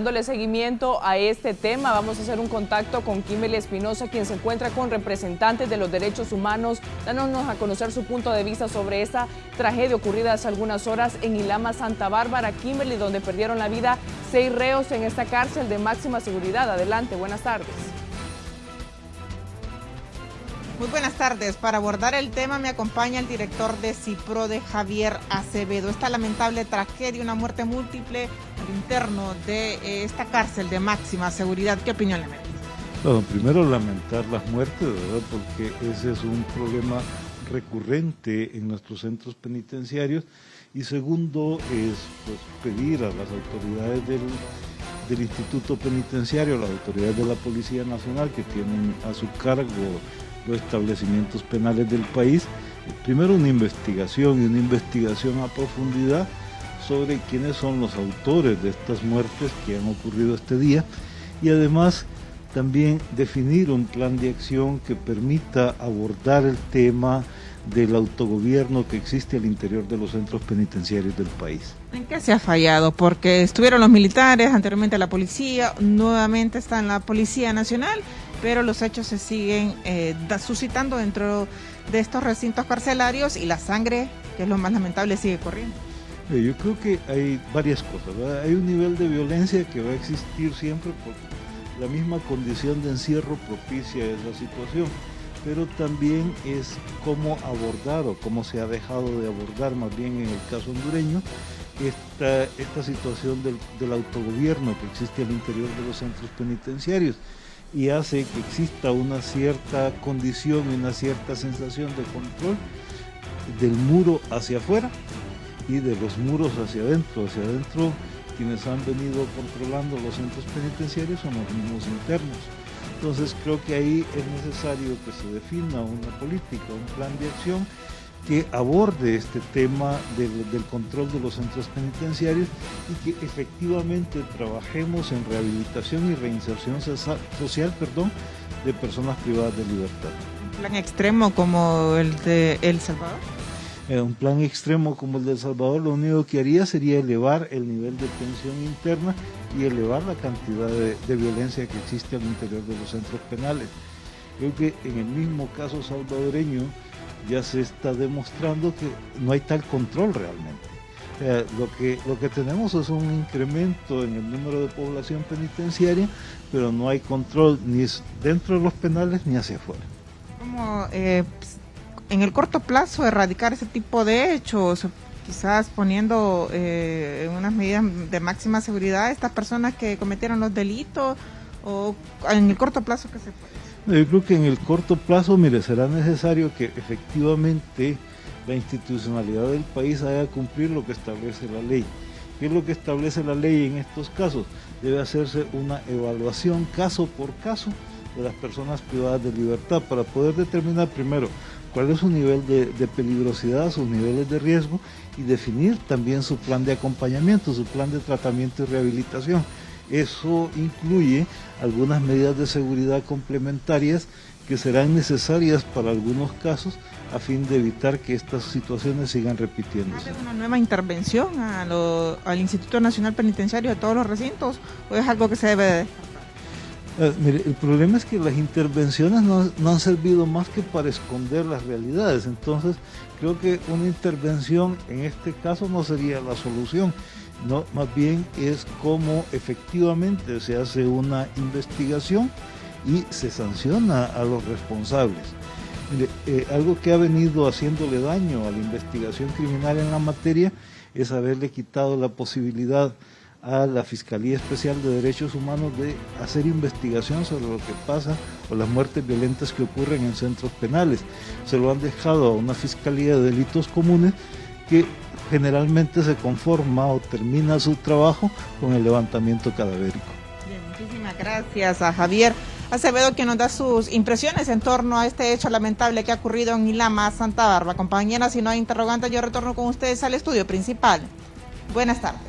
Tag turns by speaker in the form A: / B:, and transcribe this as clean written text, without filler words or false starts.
A: dándole seguimiento a este tema, vamos a hacer un contacto con Kimberly Espinosa, quien se encuentra con representantes de los derechos humanos, dándonos a conocer su punto de vista sobre esta tragedia ocurrida hace algunas horas en Ilama, Santa Bárbara. Kimberly, donde perdieron la vida 6 reos en esta cárcel de máxima seguridad. Adelante, buenas tardes.
B: Muy buenas tardes. Para abordar el tema me acompaña el director de CIPRODE, Javier Acevedo. Esta lamentable tragedia, una muerte múltiple al interno de esta cárcel de máxima seguridad. ¿Qué opinión le merece?
C: Bueno, primero lamentar las muertes, ¿verdad? Porque ese es un problema recurrente en nuestros centros penitenciarios. Y segundo es pues, pedir a las autoridades del Instituto Penitenciario, a las autoridades de la Policía Nacional que tienen a su cargo los establecimientos penales del país, primero una investigación a profundidad sobre quiénes son los autores de estas muertes que han ocurrido este día, y además también definir un plan de acción que permita abordar el tema del autogobierno que existe al interior de los centros penitenciarios del país.
B: ¿En qué se ha fallado? Porque estuvieron los militares, anteriormente la policía, nuevamente está en la Policía Nacional, pero los hechos se siguen suscitando dentro de estos recintos carcelarios y la sangre, que es lo más lamentable, sigue corriendo.
C: Yo creo que hay varias cosas, ¿verdad? Hay un nivel de violencia que va a existir siempre porque la misma condición de encierro propicia esa situación, pero también es cómo abordar o cómo se ha dejado de abordar, más bien en el caso hondureño, esta situación del autogobierno que existe al interior de los centros penitenciarios, y hace que exista una cierta condición y una cierta sensación de control del muro hacia afuera y de los muros hacia adentro. Hacia adentro, quienes han venido controlando los centros penitenciarios son los mismos internos. Entonces creo que ahí es necesario que se defina una política, un plan de acción que aborde este tema del control de los centros penitenciarios y que efectivamente trabajemos en rehabilitación y reinserción social de personas privadas de libertad.
B: ¿Un plan extremo como el de El Salvador?
C: Un plan extremo como el de El Salvador lo único que haría sería elevar el nivel de tensión interna y elevar la cantidad de violencia que existe al interior de los centros penales. Creo que en el mismo caso salvadoreño ya se está demostrando que no hay tal control realmente. Lo que tenemos es un incremento en el número de población penitenciaria, pero no hay control ni dentro de los penales ni hacia afuera.
B: ¿Cómo en el corto plazo erradicar ese tipo de hechos, quizás poniendo unas medidas de máxima seguridad a estas personas que cometieron los delitos, o en el corto plazo qué se puede?
C: Yo creo que en el corto plazo, mire, será necesario que efectivamente la institucionalidad del país haga cumplir lo que establece la ley. ¿Qué es lo que establece la ley en estos casos? Debe hacerse una evaluación caso por caso de las personas privadas de libertad para poder determinar primero cuál es su nivel de peligrosidad, sus niveles de riesgo, y definir también su plan de acompañamiento, su plan de tratamiento y rehabilitación. Eso incluye algunas medidas de seguridad complementarias que serán necesarias para algunos casos a fin de evitar que estas situaciones sigan repitiéndose.
B: ¿Hay una nueva intervención al Instituto Nacional Penitenciario de todos los recintos, o es algo que se debe de descartar?
C: Mire, el problema es que las intervenciones no han servido más que para esconder las realidades, entonces creo que una intervención en este caso no sería la solución. No, más bien es cómo efectivamente se hace una investigación y se sanciona a los responsables. Mire, algo que ha venido haciéndole daño a la investigación criminal en la materia es haberle quitado la posibilidad a la Fiscalía Especial de Derechos Humanos de hacer investigación sobre lo que pasa o las muertes violentas que ocurren en centros penales. Se lo han dejado a una Fiscalía de Delitos Comunes que generalmente se conforma o termina su trabajo con el levantamiento cadavérico.
B: Bien, muchísimas gracias a Javier Acevedo, que nos da sus impresiones en torno a este hecho lamentable que ha ocurrido en Ilama, Santa Bárbara. Compañeras, si no hay interrogantes, yo retorno con ustedes al estudio principal. Buenas tardes.